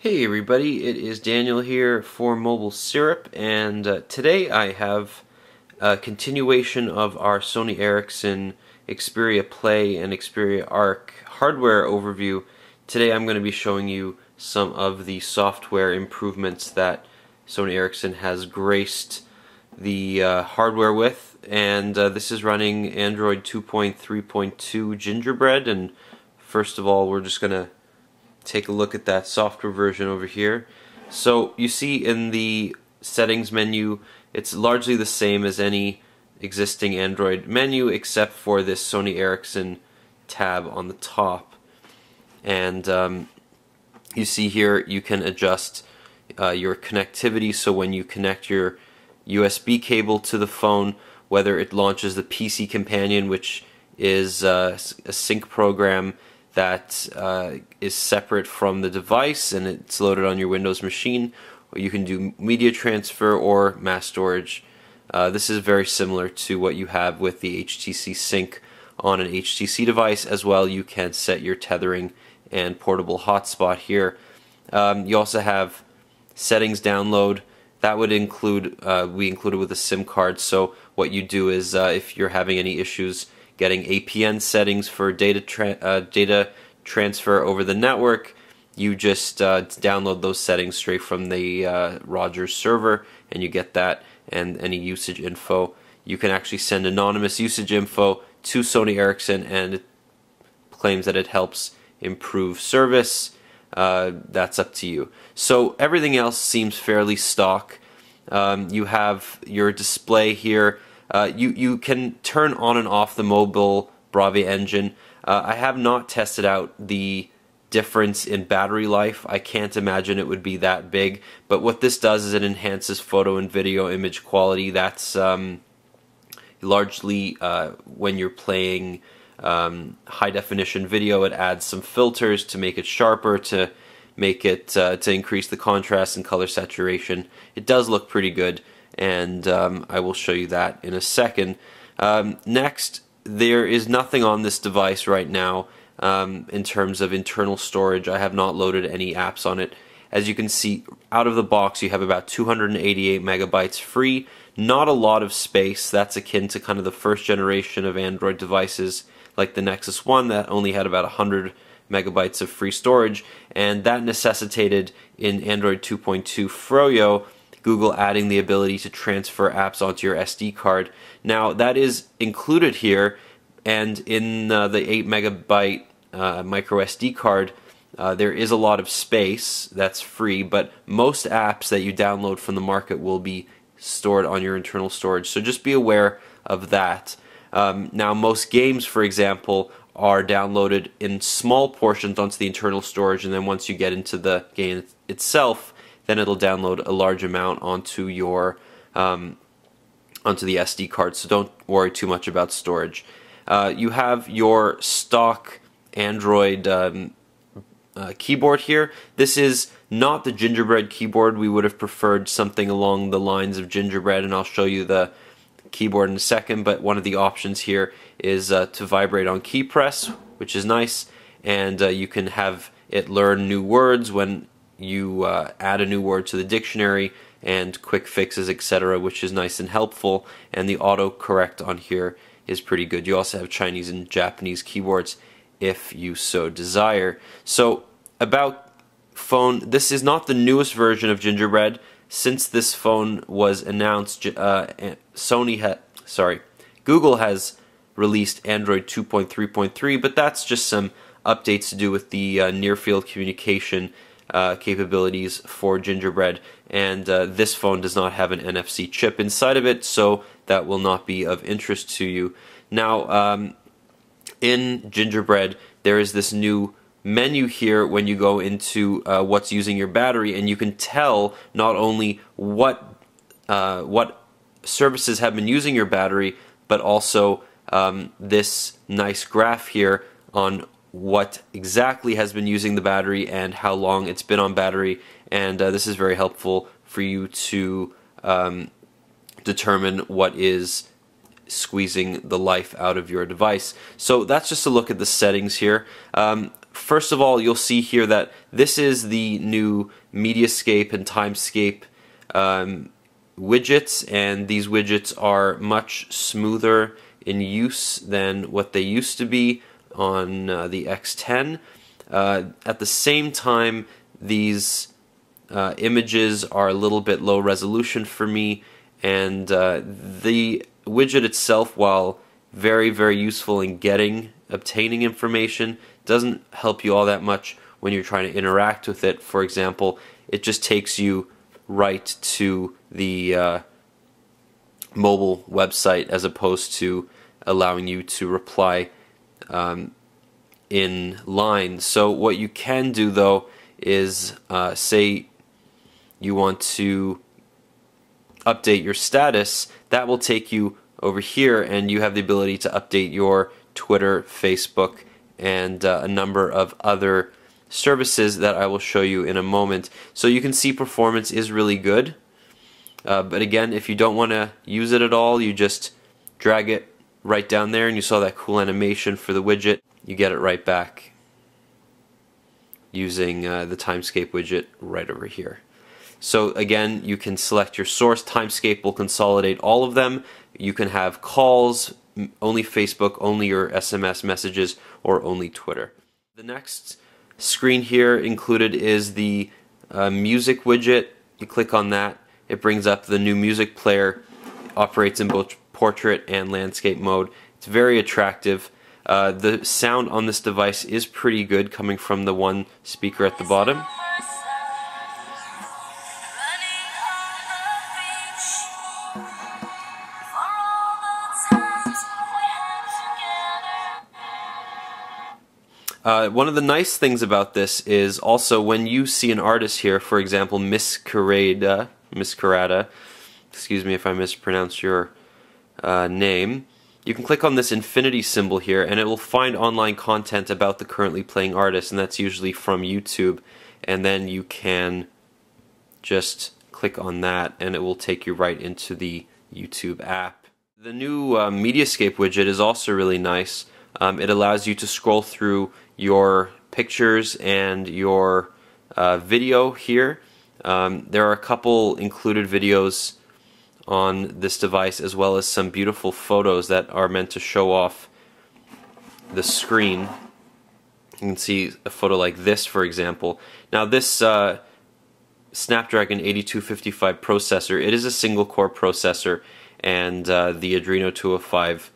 Hey everybody, it is Daniel here for Mobile Syrup, and today I have a continuation of our Sony Ericsson Xperia Play and Xperia Arc hardware overview. Today I'm going to be showing you some of the software improvements that Sony Ericsson has graced the hardware with, and this is running Android 2.3.2 Gingerbread. And first of all, we're just going to take a look at that software version over here. So you see in the settings menu, it's largely the same as any existing Android menu except for this Sony Ericsson tab on the top. And you see here you can adjust your connectivity, so when you connect your USB cable to the phone, whether it launches the PC Companion, which is a sync program that is separate from the device and it's loaded on your Windows machine, or you can do media transfer or mass storage. This is very similar to what you have with the HTC Sync on an HTC device. As well, you can set your tethering and portable hotspot here. You also have settings download. That would include, we included with a SIM card, so what you do is if you're having any issues getting APN settings for data transfer over the network, you just download those settings straight from the Rogers server, and you get that and any usage info. You can actually send anonymous usage info to Sony Ericsson, and it claims that it helps improve service. That's up to you. So everything else seems fairly stock. You have your display here. You can turn on and off the mobile Brave engine. I have not tested out the difference in battery life. I can't imagine it would be that big, but what this does is it enhances photo and video image quality. That's largely when you're playing high definition video. It adds some filters to make it sharper, to make it to increase the contrast and color saturation. It does look pretty good, and I will show you that in a second. Next, there is nothing on this device right now in terms of internal storage. I have not loaded any apps on it. As you can see, out of the box you have about 288 megabytes free. Not a lot of space. That's akin to kind of the first generation of Android devices like the Nexus 1 that only had about 100 megabytes of free storage, and that necessitated in Android 2.2 Froyo Google adding the ability to transfer apps onto your SD card. Now that is included here, and in the 8 megabyte micro SD card there is a lot of space that's free, but most apps that you download from the market will be stored on your internal storage, so just be aware of that. Now most games, for example, are downloaded in small portions onto the internal storage, and then once you get into the game itself, then it'll download a large amount onto your onto the SD card, so don't worry too much about storage. You have your stock Android keyboard here. This is not the Gingerbread keyboard. We would have preferred something along the lines of Gingerbread, and I'll show you the keyboard in a second, but one of the options here is to vibrate on key press, which is nice, and you can have it learn new words when you add a new word to the dictionary, and quick fixes, etc., which is nice and helpful, and the autocorrect on here is pretty good. You also have Chinese and Japanese keyboards if you so desire. So about phone, this is not the newest version of Gingerbread. Since this phone was announced, Google has released Android 2.3.3, but that's just some updates to do with the near-field communication capabilities for Gingerbread, and this phone does not have an NFC chip inside of it, so that will not be of interest to you. Now, in Gingerbread, there is this new menu here when you go into what's using your battery, and you can tell not only what services have been using your battery, but also this nice graph here on what exactly has been using the battery and how long it's been on battery, and this is very helpful for you to determine what is squeezing the life out of your device. So that's just a look at the settings here. First of all, you'll see here that this is the new Mediascape and Timescape widgets, and these widgets are much smoother in use than what they used to be on the X10. At the same time, these images are a little bit low resolution for me, and the widget itself, while very, very useful in obtaining information, doesn't help you all that much when you're trying to interact with it. For example, it just takes you right to the mobile website as opposed to allowing you to reply in line. So what you can do though is say you want to update your status, that will take you over here, and you have the ability to update your Twitter, Facebook, and a number of other services that I will show you in a moment. So you can see performance is really good, but again, if you don't want to use it at all, you just drag it right down there, and you saw that cool animation for the widget. You get it right back using the Timescape widget right over here. So again, you can select your source. Timescape will consolidate all of them. You can have calls, only Facebook, only your SMS messages, or only Twitter. The next screen here included is the music widget. You click on that, it brings up the new music player. It operates in both portrait and landscape mode. It's very attractive. The sound on this device is pretty good, coming from the one speaker at the bottom. One of the nice things about this is also when you see an artist here, for example, Miscarada, excuse me if I mispronounced your name, you can click on this infinity symbol here and it will find online content about the currently playing artist, and that's usually from YouTube, and then you can just click on that and it will take you right into the YouTube app. The new Mediascape widget is also really nice. It allows you to scroll through your pictures and your video here. There are a couple included videos on this device, as well as some beautiful photos that are meant to show off the screen. You can see a photo like this, for example. Now this Snapdragon 8255 processor, it is a single core processor, and the Adreno 205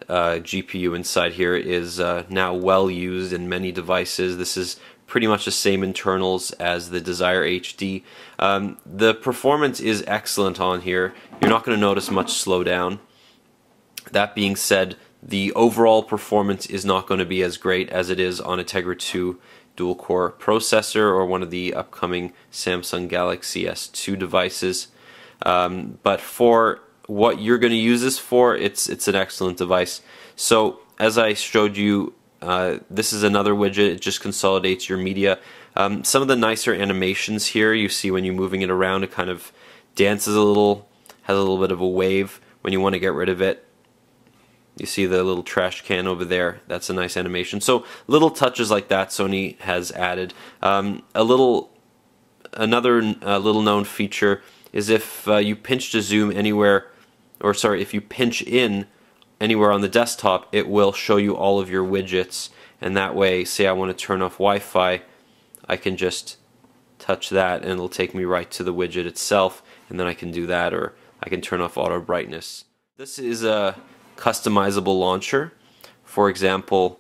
GPU inside here is now well used in many devices. This is pretty much the same internals as the Desire HD. The performance is excellent on here. You're not going to notice much slowdown. That being said, the overall performance is not going to be as great as it is on a Tegra 2 dual-core processor or one of the upcoming Samsung Galaxy S2 devices. But for what you're going to use this for, it's an excellent device. So as I showed you, this is another widget. It just consolidates your media. Some of the nicer animations here, you see when you're moving it around, it kind of dances a little, has a little bit of a wave when you want to get rid of it. You see the little trash can over there. That's a nice animation. So little touches like that Sony has added. Another little known feature is if you pinch to zoom anywhere, or sorry, if you pinch in anywhere on the desktop, it will show you all of your widgets, and that way, say I want to turn off Wi-Fi, I can just touch that and it'll take me right to the widget itself, and then I can do that, or I can turn off auto brightness. This is a customizable launcher. For example,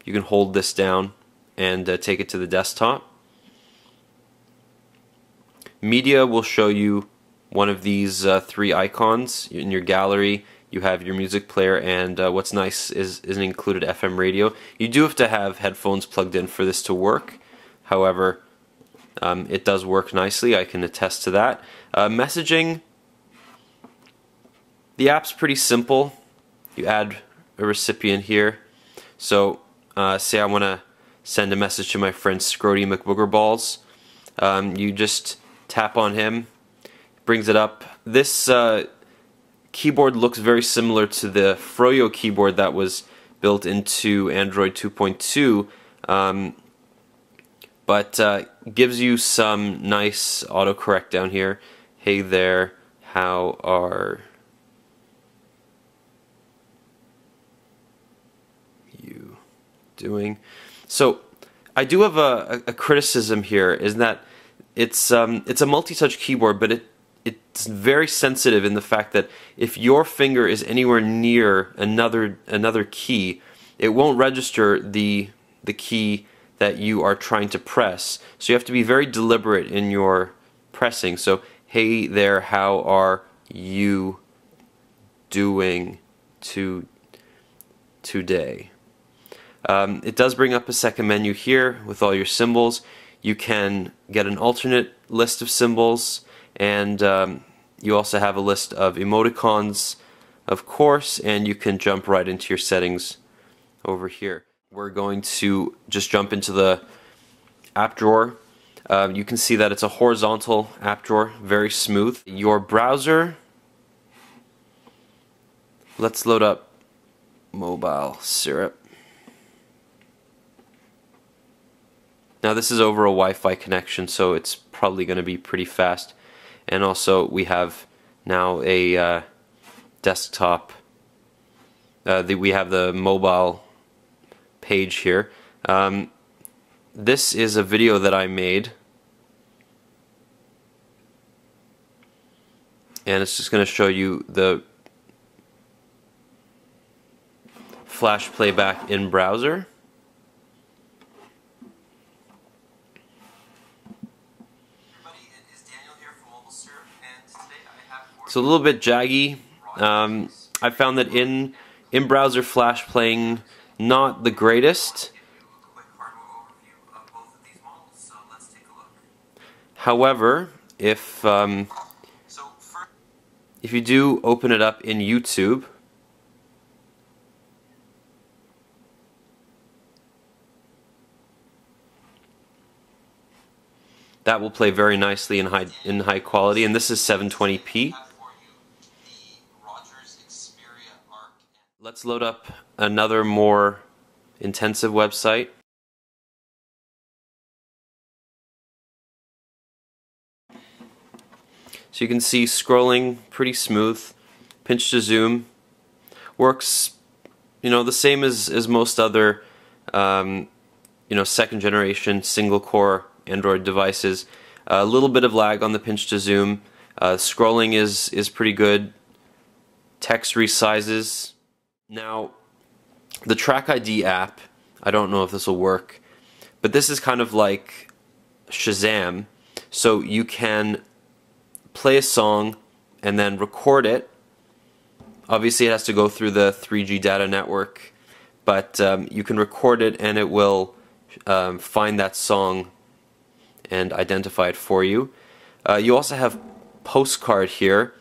you can hold this down and take it to the desktop. Media will show you one of these three icons. In your gallery, you have your music player, and what's nice is an included FM radio. You do have to have headphones plugged in for this to work. However, it does work nicely. I can attest to that. Messaging, the app's pretty simple. You add a recipient here. So say I want to send a message to my friend Scrody McBoogerballs. You just tap on him, brings it up. This keyboard looks very similar to the Froyo keyboard that was built into Android 2.2, but gives you some nice autocorrect down here. Hey there, how are you doing? So I do have a criticism here, is that it's a multi-touch keyboard, but it's very sensitive in the fact that if your finger is anywhere near another key, it won't register the key that you are trying to press. So you have to be very deliberate in your pressing. So hey there, how are you doing today? It does bring up a second menu here with all your symbols. You can get an alternate list of symbols, and you also have a list of emoticons, of course, and you can jump right into your settings over here. We're going to just jump into the app drawer. You can see that it's a horizontal app drawer, very smooth. Your browser, let's load up Mobile Syrup. Now this is over a Wi-Fi connection, so it's probably going to be pretty fast. And also we have now a desktop. We have the mobile page here. This is a video that I made, and it's just going to show you the flash playback in browser. It's a little bit jaggy. I found that in browser flash playing not the greatest. However, if you do open it up in YouTube, that will play very nicely in high quality, and this is 720p. Let's load up another more intensive website. So you can see scrolling pretty smooth. Pinch to zoom works, the same as most other, second generation single core Android devices. A little bit of lag on the pinch to zoom. Scrolling is pretty good. Text resizes. Now, the Track ID app, I don't know if this will work, but this is kind of like Shazam. So you can play a song and then record it. Obviously it has to go through the 3G data network, but you can record it and it will find that song and identify it for you. You also have Postcard here,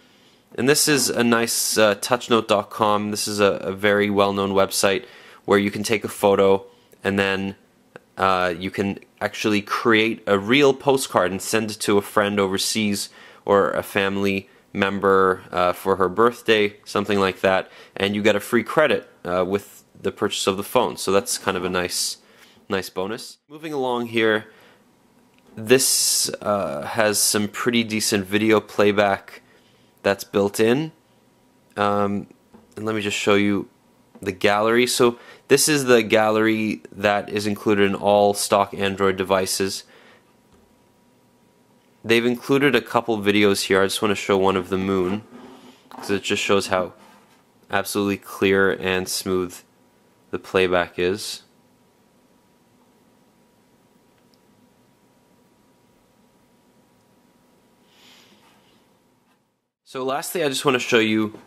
and this is a nice touchnote.com. This is a very well-known website where you can take a photo and then you can actually create a real postcard and send it to a friend overseas or a family member for her birthday, something like that, and you get a free credit with the purchase of the phone. So that's kind of a nice bonus. Moving along here, this has some pretty decent video playback that's built in. And let me just show you the gallery. So this is the gallery that is included in all stock Android devices. They've included a couple videos here. I just want to show one of the moon, because it just shows how absolutely clear and smooth the playback is. So lastly, I just want to show you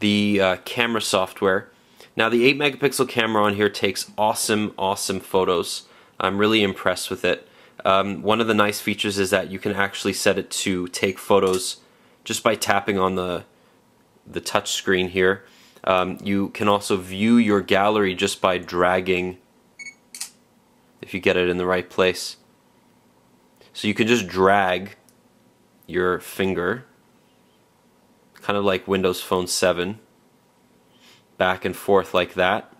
the camera software. Now the 8 megapixel camera on here takes awesome photos. I'm really impressed with it. One of the nice features is that you can actually set it to take photos just by tapping on the touch screen here. You can also view your gallery just by dragging, if you get it in the right place. So you can just drag your finger, kind of like Windows Phone 7, back and forth like that.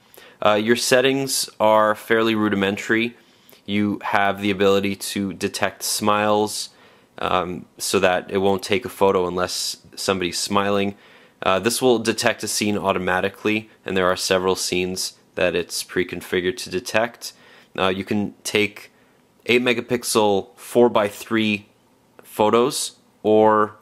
Your settings are fairly rudimentary. You have the ability to detect smiles, so that it won't take a photo unless somebody's smiling. This will detect a scene automatically, and there are several scenes that it's pre-configured to detect. You can take 8 megapixel 4:3 photos or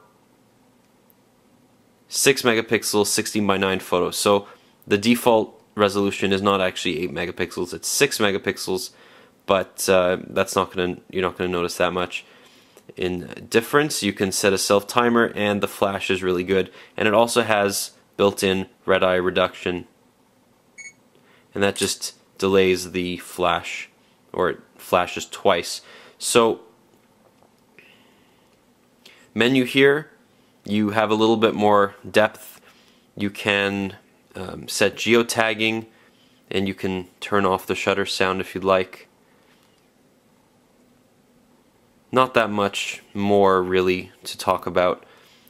6 megapixel 16:9 photos. So the default resolution is not actually 8 megapixels, it's 6 megapixels, but that's not you're not gonna notice that much in difference. You can set a self timer, and the flash is really good, and it also has built-in red eye reduction, and that just delays the flash, or it flashes twice. So menu here, you have a little bit more depth. You can set geotagging, and you can turn off the shutter sound if you'd like. Not that much more really to talk about,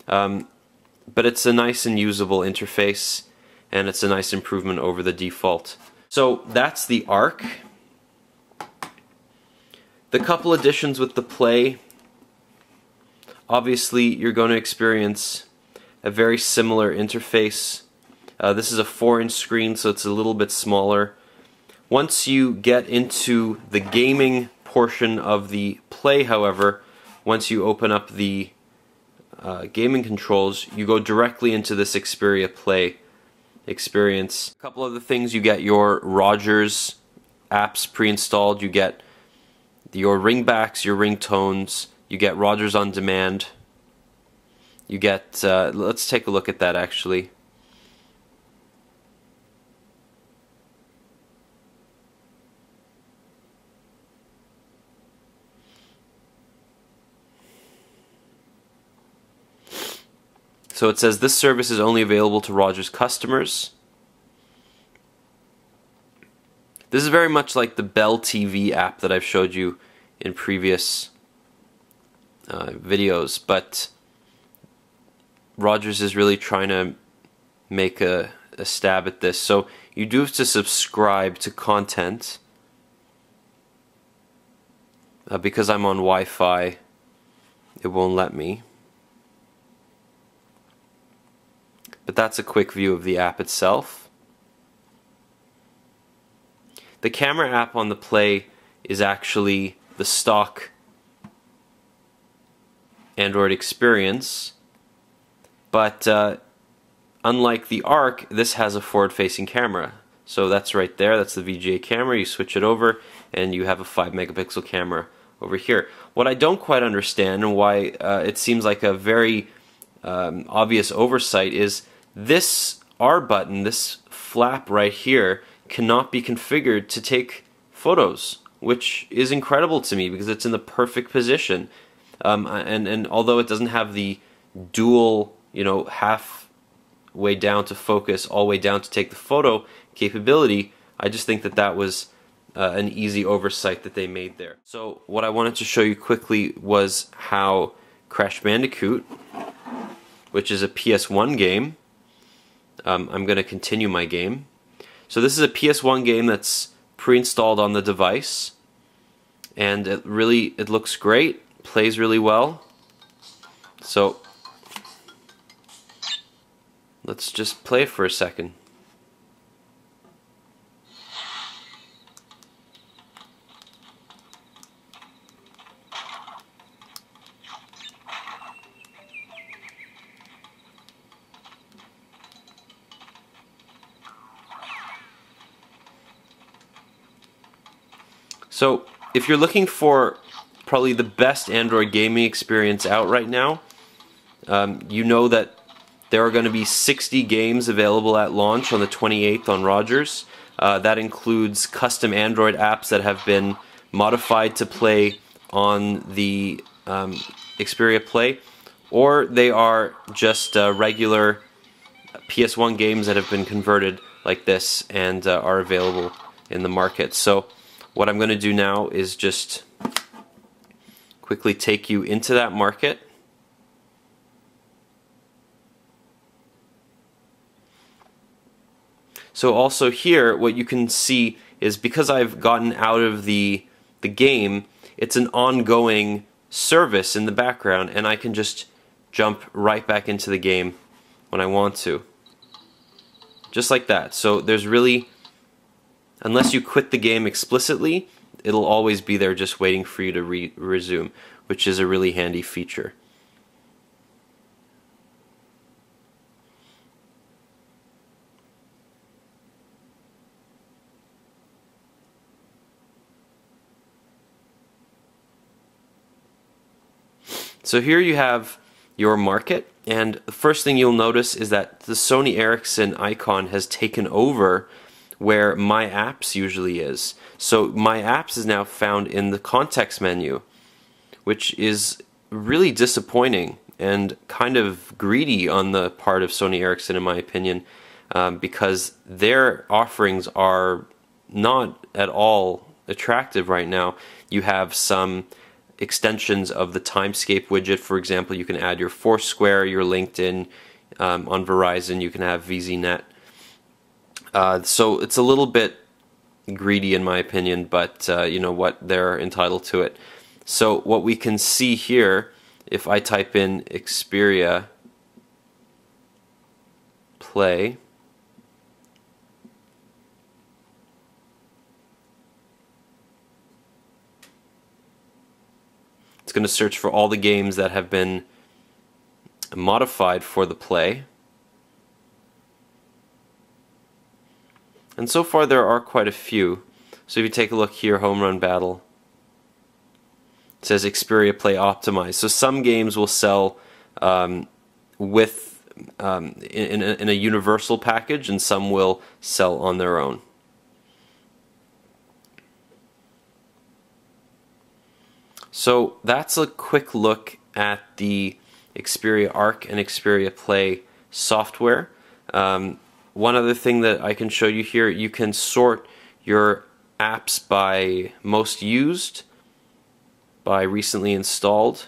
but it's a nice and usable interface, and it's a nice improvement over the default. So that's the Arc. The couple additions with the Play, obviously you're going to experience a very similar interface. This is a 4-inch screen, so it's a little bit smaller. Once you get into the gaming portion of the Play, however, once you open up the gaming controls, you go directly into this Xperia Play experience. A couple other things: you get your Rogers apps pre-installed, you get your ringbacks, your ringtones, you get Rogers On Demand, you get, let's take a look at that actually. So it says this service is only available to Rogers customers. This is very much like the Bell TV app that I've showed you in previous videos, but Rogers is really trying to make a stab at this. So you do have to subscribe to content. Because I'm on Wi-Fi, it won't let me. But that's a quick view of the app itself. The camera app on the Play is actually the stock Android experience, but unlike the Arc, this has a forward-facing camera. So that's right there, that's the VGA camera. You switch it over and you have a 5 megapixel camera over here. What I don't quite understand, and why it seems like a very obvious oversight, is this R button, this flap right here, cannot be configured to take photos, which is incredible to me because it's in the perfect position. And although it doesn't have the dual, halfway down to focus, all the way down to take the photo capability, I just think that that was an easy oversight that they made there. So what I wanted to show you quickly was how Crash Bandicoot, which is a PS1 game, I'm going to continue my game. So this is a PS1 game that's pre-installed on the device, and it looks great, plays really well. So let's just play for a second. So if you're looking for probably the best Android gaming experience out right now, you know that there are going to be 60 games available at launch on the 28th on Rogers. That includes custom Android apps that have been modified to play on the Xperia Play, or they are just regular PS1 games that have been converted like this and are available in the market. So what I'm going to do now is just quickly take you into that market. So also here, what you can see is because I've gotten out of the game, it's an ongoing service in the background, and I can just jump right back into the game when I want to. Just like that. So there's really, unless you quit the game explicitly, it'll always be there just waiting for you to resume, which is a really handy feature. So here you have your market, and the first thing you'll notice is that the Sony Ericsson icon has taken over where My Apps usually is. So My Apps is now found in the context menu, which is really disappointing and kind of greedy on the part of Sony Ericsson, in my opinion, because their offerings are not at all attractive right now. You have some extensions of the Timescape widget. For example, you can add your Foursquare, your LinkedIn. On Verizon, you can have VZNet. So it's a little bit greedy in my opinion, but you know what, they're entitled to it. So what we can see here, if I type in Xperia Play, it's going to search for all the games that have been modified for the Play. And so far there are quite a few. So if you take a look here, Home Run Battle, it says Xperia Play Optimized. So some games will sell with in a universal package, and some will sell on their own. So that's a quick look at the Xperia Arc and Xperia Play software. One other thing that I can show you here, you can sort your apps by most used, by recently installed.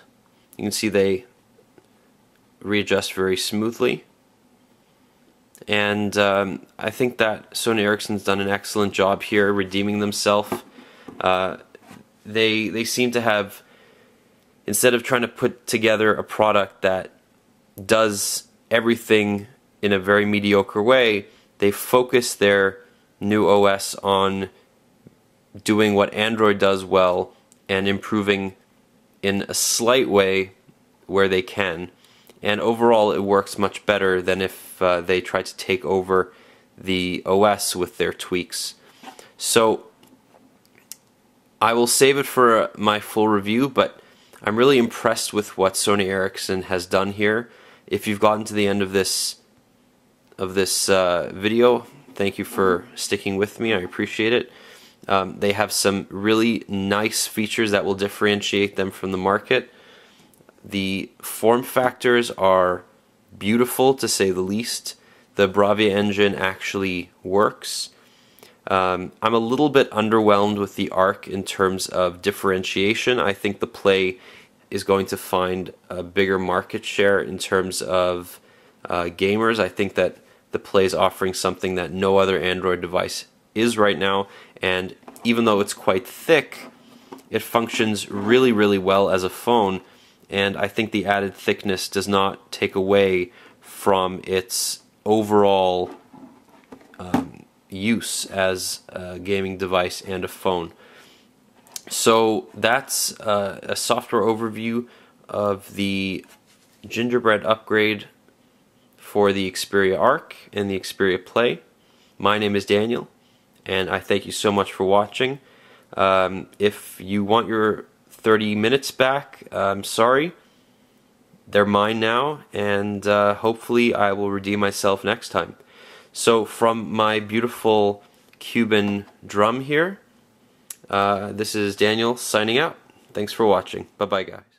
You can see they readjust very smoothly. And I think that Sony Ericsson's done an excellent job here redeeming themselves. They seem to have, instead of trying to put together a product that does everything in a very mediocre way, they focus their new OS on doing what Android does well and improving in a slight way where they can. And overall it works much better than if they try to take over the OS with their tweaks. So I will save it for my full review, but I'm really impressed with what Sony Ericsson has done here. If you've gotten to the end of this video, thank you for sticking with me. I appreciate it. They have some really nice features that will differentiate them from the market. The form factors are beautiful, to say the least. The Bravia engine actually works. I'm a little bit underwhelmed with the Arc in terms of differentiation. I think the Play is going to find a bigger market share in terms of gamers. I think that the Play is offering something that no other Android device is right now, and even though it's quite thick, it functions really, really well as a phone, and I think the added thickness does not take away from its overall use as a gaming device and a phone. So that's a software overview of the Gingerbread upgrade for the Xperia Arc and the Xperia Play. My name is Daniel, and I thank you so much for watching. If you want your 30 minutes back, I'm sorry. They're mine now, and hopefully I will redeem myself next time. So from my beautiful Cuban drum here, this is Daniel signing out. Thanks for watching. Bye-bye, guys.